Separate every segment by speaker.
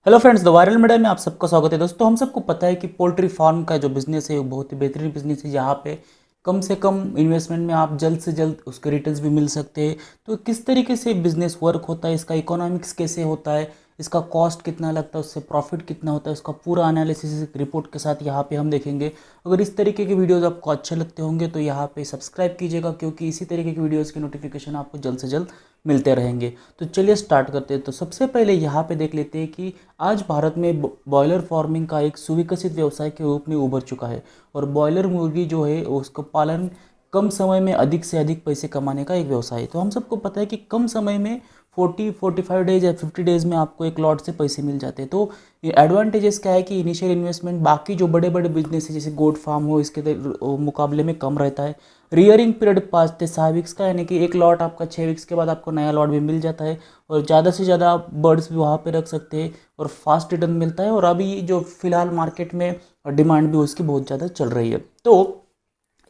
Speaker 1: Hello friends, the viral media में आप सबका स्वागत है। दोस्तों, हम सबको पता है कि पोल्ट्री फार्म का जो बिज़नेस है वो बहुत ही बेहतरीन बिज़नेस है, जहाँ पे कम से कम इन्वेस्टमेंट में आप जल्द से जल्द उसके रिटर्न्स भी मिल सकते हैं। तो किस तरीके से बिज़नेस वर्क होता है, इसका इकोनॉमिक्स कैसे होता है, इसका कॉस्ट कितना लगता है, उससे प्रॉफिट कितना होता है, उसका पूरा एनालिसिस एक रिपोर्ट के साथ यहाँ पे हम देखेंगे। अगर इस तरीके के वीडियोस आपको अच्छे लगते होंगे तो यहाँ पे सब्सक्राइब कीजिएगा, क्योंकि इसी तरीके की वीडियोस की नोटिफिकेशन आपको जल्द से जल्द मिलते रहेंगे। तो चलिए स्टार्ट करते हैं। तो सबसे पहले यहाँ पे देख लेते हैं कि आज भारत में बॉयलर फार्मिंग का एक सुविकसित व्यवसाय के रूप में उभर चुका है। और बॉयलर मुर्गी जो है उसका पालन कम समय में अधिक से अधिक पैसे कमाने का एक व्यवसाय है। तो हम सबको पता है कि कम समय में 45 डेज या 50 डेज में आपको एक लॉट से पैसे मिल जाते हैं। तो ये एडवांटेजेस क्या है कि इनिशियल इन्वेस्टमेंट बाकी जो बड़े बड़े बिजनेस है जैसे गोट फार्म हो इसके मुकाबले में कम रहता है। रियरिंग पीरियड 5 से 6 वीक्स का, यानी कि एक लॉट आपका 6 वीक्स के बाद आपको नया लॉट भी मिल जाता है। और ज़्यादा से ज़्यादा आप बर्ड्स भी वहाँ पे रख सकते हैं और फास्ट रिटर्न मिलता है। और अभी जो फिलहाल मार्केट में डिमांड भी उसकी बहुत ज़्यादा चल रही है। तो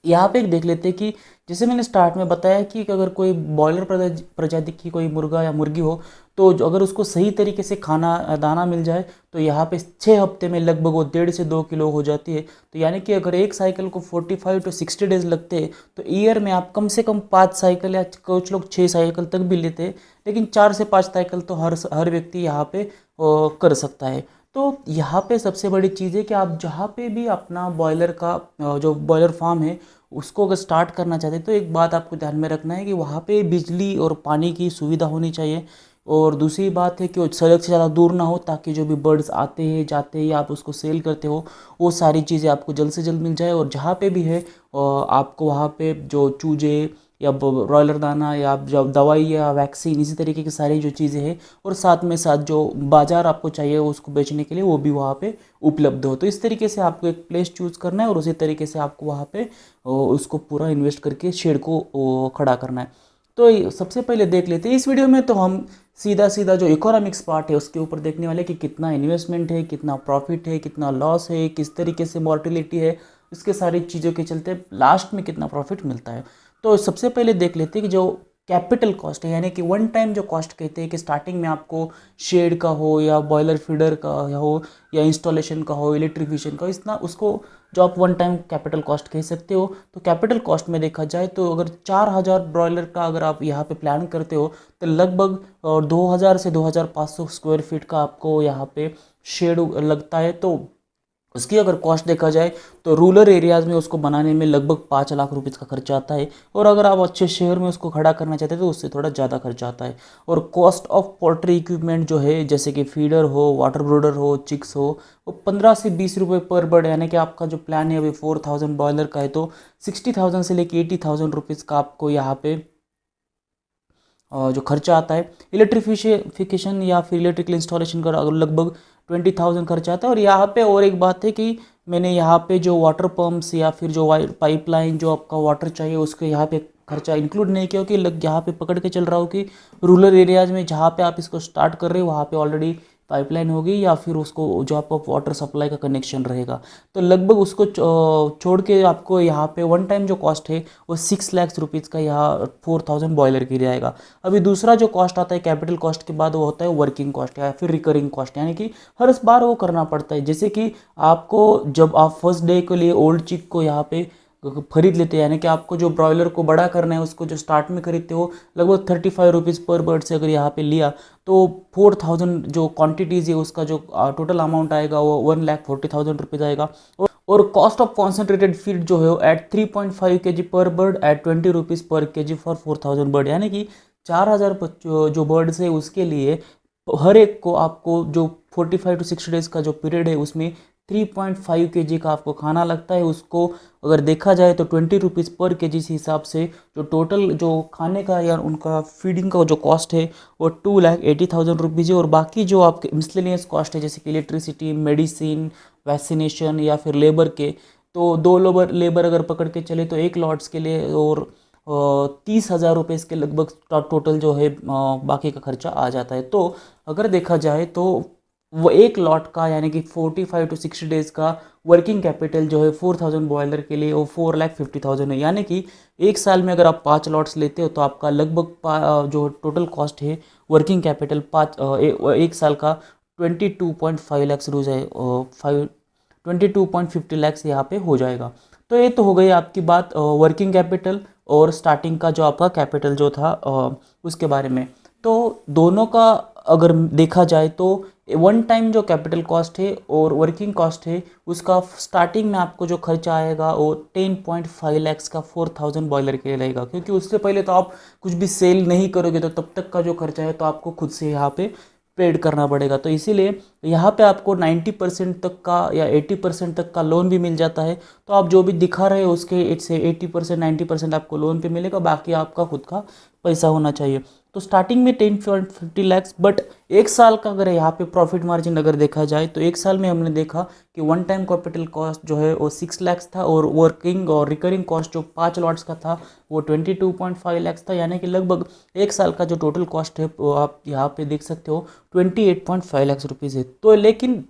Speaker 1: यहाँ पे एक देख लेते हैं कि जैसे मैंने स्टार्ट में बताया कि अगर कोई बॉयलर प्रजाति की कोई मुर्गा या मुर्गी हो, तो अगर उसको सही तरीके से खाना दाना मिल जाए तो यहाँ पे 6 हफ्ते में लगभग वो 1.5 से 2 किलो हो जाती है। तो यानी कि अगर एक साइकिल को 45 to 60 डेज लगते हैं तो ईयर में आप कम से कम 5 साइकिल या कुछ लोग 6 साइकिल तक भी लेते हैं, लेकिन 4 से 5 साइकिल तो हर व्यक्ति यहाँ पे कर सकता है। तो यहाँ पे सबसे बड़ी चीज़ है कि आप जहाँ पे भी अपना बॉयलर का जो बॉयलर फार्म है उसको अगर स्टार्ट करना चाहते हैं तो एक बात आपको ध्यान में रखना है कि वहाँ पे बिजली और पानी की सुविधा होनी चाहिए। और दूसरी बात है कि वो सड़क से ज़्यादा दूर ना हो, ताकि जो भी बर्ड्स आते हैं जाते हैं या आप उसको सेल करते हो वो सारी चीज़ें आपको जल्द से जल्द मिल जाए। और जहाँ पे भी है आपको वहाँ पे जो चूजे या ब्रॉयलर दाना या जब दवाई या वैक्सीन इसी तरीके की सारी जो चीज़ें हैं, और साथ में साथ जो बाज़ार आपको चाहिए उसको बेचने के लिए वो भी वहाँ पे उपलब्ध हो। तो इस तरीके से आपको एक प्लेस चूज़ करना है और उसी तरीके से आपको वहाँ पे उसको पूरा इन्वेस्ट करके शेड को खड़ा करना है। तो सबसे पहले देख लेते हैं इस वीडियो में, तो हम सीधा सीधा जो इकोनॉमिक्स पार्ट है उसके ऊपर देखने वाले कि कितना इन्वेस्टमेंट है, कितना प्रॉफिट है, कितना लॉस है, किस तरीके से मॉर्टिलिटी है, इसके सारी चीज़ों के चलते लास्ट में कितना प्रॉफिट मिलता है। तो सबसे पहले देख लेते हैं कि जो कैपिटल कॉस्ट है, यानी कि वन टाइम जो कॉस्ट कहते हैं कि स्टार्टिंग में आपको शेड का हो या बॉयलर फीडर का हो या इंस्टॉलेशन का हो, इलेक्ट्रिफिकेशन का, इतना उसको जो आप वन टाइम कैपिटल कॉस्ट कह सकते हो। तो कैपिटल कॉस्ट में देखा जाए तो अगर 4,000 ब्रॉयलर का अगर आप यहाँ पे प्लान करते हो तो लगभग 2,000 से 2,500 स्क्वायर फीट का आपको यहाँ पे शेड लगता है। तो उसकी अगर कॉस्ट देखा जाए तो रूरल एरियाज़ में उसको बनाने में लगभग 5 लाख रुपीज़ का खर्चा आता है। और अगर आप अच्छे शहर में उसको खड़ा करना चाहते हैं तो उससे थोड़ा ज़्यादा खर्चा आता है। और कॉस्ट ऑफ पोल्ट्री इक्विपमेंट जो है, जैसे कि फीडर हो, वाटर ब्रोडर हो, चिक्स हो, वो 15 से 20 रुपये पर बर्ड, यानी कि आपका जो प्लान है अभी 4,000 बॉयलर का है तो 60,000 से लेके 80,000 रुपीज़ का आपको यहाँ पे जो खर्चा आता है। इलेक्ट्रिफिकेशन या फिर इलेक्ट्रिकल इंस्टॉलेशन का लगभग 20,000 खर्चा आता है। और यहाँ पे और एक बात है कि मैंने यहाँ पे जो वाटर पंप्स या फिर जो पाइपलाइन जो आपका वाटर चाहिए उसके यहाँ पे खर्चा इंक्लूड नहीं किया, क्योंकि यहाँ पे पकड़ के चल रहा हो कि रूरल एरियाज़ में जहाँ पे आप इसको स्टार्ट कर रहे हो वहाँ पे ऑलरेडी पाइपलाइन होगी या फिर उसको जो आपका वाटर सप्लाई का कनेक्शन रहेगा। तो लगभग उसको छोड़ के आपको यहाँ पे वन टाइम जो कॉस्ट है वो 6 लाख रुपीज़ का यहाँ 4,000 बॉयलर की जाएगा। अभी दूसरा जो कॉस्ट आता है कैपिटल कॉस्ट के बाद वो होता है वर्किंग कॉस्ट या फिर रिकरिंग कॉस्ट, यानी कि हर बार वो करना पड़ता है। जैसे कि आपको जब आप फर्स्ट डे के लिए ओल्ड चिक को यहाँ पे खरीद लेते हैं, यानी कि आपको जो ब्रॉयलर को बड़ा करना है उसको जो स्टार्ट में खरीदते हो लगभग 35 रुपीज़ पर बर्ड से अगर यहाँ पे लिया तो 4,000 जो क्वांटिटीज़ है उसका जो टोटल अमाउंट आएगा वो 1,40,000 रुपीज़ आएगा। और कॉस्ट ऑफ कॉन्सेंट्रेटेड फीड जो है एट 3.5 kg पर बर्ड एट 20 रुपीज़ पर kg फॉर 4,000 बर्ड, यानी कि 4,000 जो बर्ड्स है उसके लिए हर एक को आपको जो 45 to 60 डेज का जो पीरियड है उसमें 3.5 kg का आपको खाना लगता है। उसको अगर देखा जाए तो 20 रुपीज़ पर kg इस हिसाब से जो टोटल जो खाने का या उनका फीडिंग का जो कॉस्ट है वो 2,80,000 है। और बाकी जो आपके मिसलेनियस कॉस्ट है जैसे कि इलेक्ट्रिसिटी, मेडिसिन, वैक्सीनेशन या फिर लेबर के, तो दो लेबर अगर पकड़ के चले तो एक लॉट्स के लिए और 30,000 रुपये इसके लगभग टोटल जो है बाकी का खर्चा आ जाता है। तो अगर देखा जाए तो वो एक लॉट का यानी कि 45 to 60 डेज का वर्किंग कैपिटल जो है 4,000 बॉयलर के लिए वो 4,50,000 है। यानी कि एक साल में अगर आप 5 लॉट्स लेते हो तो आपका लगभग जो टोटल कॉस्ट है वर्किंग कैपिटल एक साल का 22.5 लाख हो जाए, 22.50 लाख यहाँ पे हो जाएगा। तो ये तो हो गई आपकी बात वर्किंग कैपिटल और स्टार्टिंग का जो आपका कैपिटल जो था उसके बारे में। तो दोनों का अगर देखा जाए तो वन टाइम जो कैपिटल कॉस्ट है और वर्किंग कॉस्ट है उसका स्टार्टिंग में आपको जो खर्चा आएगा वो 10.5 लाख का 4000 बॉयलर के लिए लगेगा, क्योंकि उससे पहले तो आप कुछ भी सेल नहीं करोगे तो तब तक का जो खर्चा है तो आपको खुद से यहाँ पे पेड करना पड़ेगा। तो इसीलिए यहाँ पे आपको 90% तक का या 80% तक का लोन भी मिल जाता है। तो आप जो भी दिखा रहे हो उसके इससे 80% 90% आपको लोन पे मिलेगा, बाकी आपका खुद का पैसा होना चाहिए। तो स्टार्टिंग में 10.50 लाख, बट एक साल का अगर यहाँ पे प्रॉफिट मार्जिन अगर देखा जाए तो एक साल में हमने देखा कि वन टाइम कैपिटल कॉस्ट जो है वो 6 लाख था और वर्किंग और रिकरिंग कॉस्ट जो 5 लॉट्स का था वो 22.5 लाख था, यानी कि लगभग एक साल का जो टोटल कॉस्ट है वो आप यहाँ पे देख सकते हो 28.5 लाख रुपीज़ है। तो लेकिन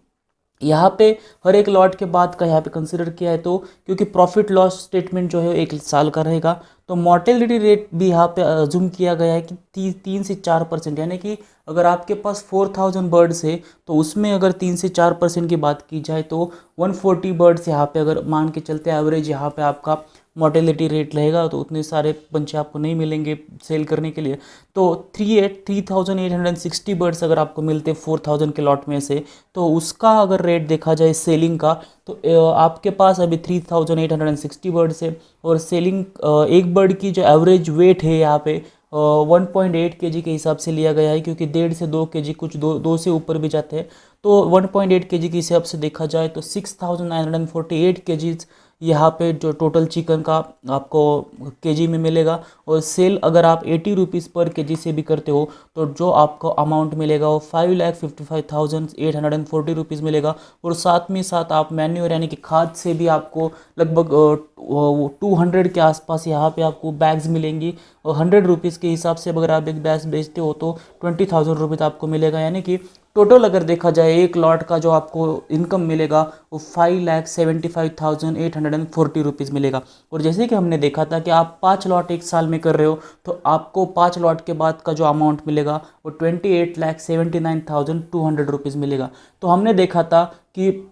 Speaker 1: यहाँ पे हर एक लॉट के बाद का यहाँ पे कंसिडर किया है, तो क्योंकि प्रॉफिट लॉस स्टेटमेंट जो है एक साल का रहेगा तो मॉर्टेलिटी रेट भी यहाँ पे अज्यूम किया गया है कि 3 से 4%, यानी कि अगर आपके पास 4000 बर्ड्स है तो उसमें अगर 3 से 4% की बात की जाए तो 140 बर्ड्स यहाँ पे अगर मान के चलते एवरेज यहाँ पे आपका मॉर्टेलिटी रेट रहेगा, तो उतने सारे पंछी आपको नहीं मिलेंगे सेल करने के लिए। तो 3860 बर्ड्स अगर आपको मिलते 4000 के लॉट में से, तो उसका अगर रेट देखा जाए सेलिंग का तो आपके पास अभी 3860 बर्ड्स है और सेलिंग एक बर्ड की जो एवरेज वेट है यहाँ पे 1.8 kg के हिसाब से लिया गया है, क्योंकि 1.5 से 2 kg कुछ दो से ऊपर भी जाते हैं। तो 1.8 kg के हिसाब से देखा जाए तो 6948 kg यहाँ पे जो टोटल चिकन का आपको केजी में मिलेगा। और सेल अगर आप 80 रुपीज़ पर केजी से भी करते हो तो जो आपको अमाउंट मिलेगा वो 5,55,840 रुपीज़ मिलेगा। और साथ में साथ आप मैन्योर यानी कि खाद से भी आपको लगभग 200 के आसपास यहाँ पे आपको बैग्स मिलेंगी। और 100 रुपीज़ के हिसाब से अगर आप एक बैग बेचते हो तो 20,000 रुपीज़ आपको मिलेगा, यानी कि टोटल अगर देखा जाए एक लॉट का जो आपको इनकम मिलेगा वो 5,75,840 रुपीज़ मिलेगा। और जैसे कि हमने देखा था कि आप 5 लॉट एक साल में कर रहे हो तो आपको 5 लॉट के बाद का जो अमाउंट मिलेगा वो 28,79,200 रुपीज़ मिलेगा। तो हमने देखा था कि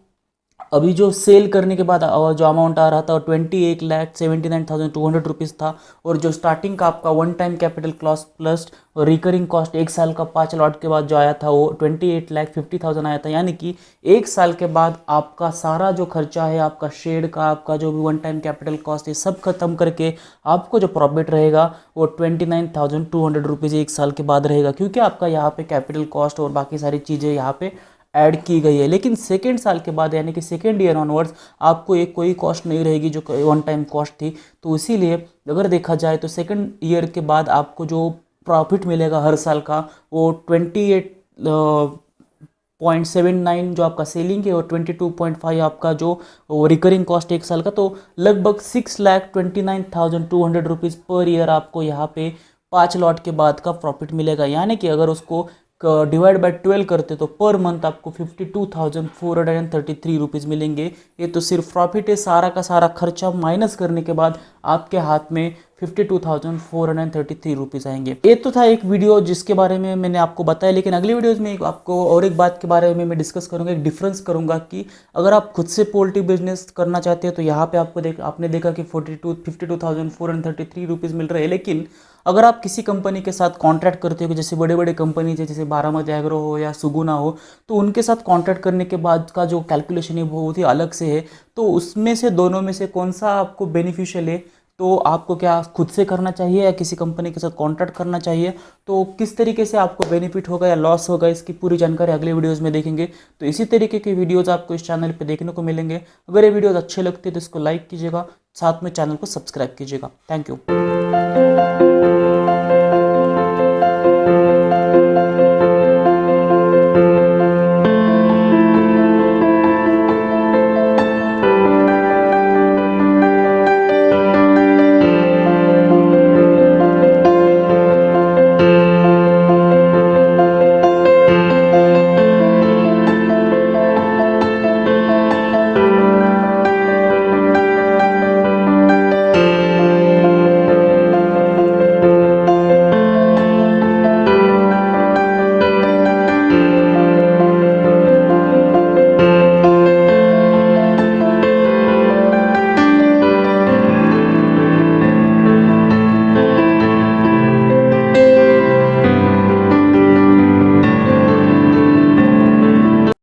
Speaker 1: अभी जो सेल करने के बाद जो अमाउंट आ रहा था 28,79,200 रुपीज़ था। और जो स्टार्टिंग का आपका one time capital cost plus recurring cost एक साल का 5 लॉट के बाद जो आया था वो 28,50,000 आया था, यानी कि एक साल के बाद आपका सारा जो खर्चा है आपका शेड का, आपका जो भी वन टाइम कैपिटल कॉस्ट है सब खत्म करके आपको जो प्रॉफिट रहेगा वो 29,200 रुपीज़ एक साल के बाद रहेगा, क्योंकि आपका यहाँ पे कैपिटल कॉस्ट और बाकी सारी चीज़ें यहाँ पे ऐड की गई है। लेकिन सेकेंड साल के बाद यानी कि सेकेंड ईयर ऑनवर्ड्स आपको एक कोई कॉस्ट नहीं रहेगी जो वन टाइम कॉस्ट थी। तो इसीलिए अगर देखा जाए तो सेकेंड ईयर के बाद आपको जो प्रॉफिट मिलेगा हर साल का वो 28.79 जो आपका सेलिंग है और 22.5 आपका जो रिकरिंग कॉस्ट एक साल का, तो लगभग 6,29,200 रुपीज़ पर ईयर आपको यहाँ पे 5 लॉट के बाद का प्रॉफिट मिलेगा। यानी कि अगर उसको डिवाइड बाय 12 करते तो पर मंथ आपको 52,433 रुपीज़ मिलेंगे। ये तो सिर्फ प्रॉफिट है, सारा का सारा खर्चा माइनस करने के बाद आपके हाथ में 52,433 रुपीज़ आएंगे। ये तो था एक वीडियो जिसके बारे में मैंने आपको बताया, लेकिन अगली वीडियोज़ में आपको और एक बात के बारे में मैं डिस्कस करूँगा, एक डिफरेंस करूँगा कि अगर आप खुद से पोल्ट्री बिजनेस करना चाहते हैं तो यहाँ पे आपने देखा कि 52,433 रुपीज़ मिल रहे हैं। लेकिन अगर आप किसी कंपनी के साथ कॉन्ट्रैक्ट करते हो कि जैसे बड़े बड़े कंपनी जैसे बारामती एग्रो हो या सुगुना हो, तो उनके साथ कॉन्ट्रैक्ट करने के बाद का जो कैलकुलेशन है वो बहुत ही अलग से है। तो उसमें से दोनों में से कौन सा आपको बेनिफिशियल है, तो आपको क्या खुद से करना चाहिए या किसी कंपनी के साथ कॉन्ट्रैक्ट करना चाहिए, तो किस तरीके से आपको बेनिफिट होगा या लॉस होगा, इसकी पूरी जानकारी अगले वीडियोस में देखेंगे। तो इसी तरीके के वीडियोस आपको इस चैनल पे देखने को मिलेंगे। अगर ये वीडियोस अच्छे लगते हैं तो इसको लाइक कीजिएगा, साथ में चैनल को सब्सक्राइब कीजिएगा। Thank you.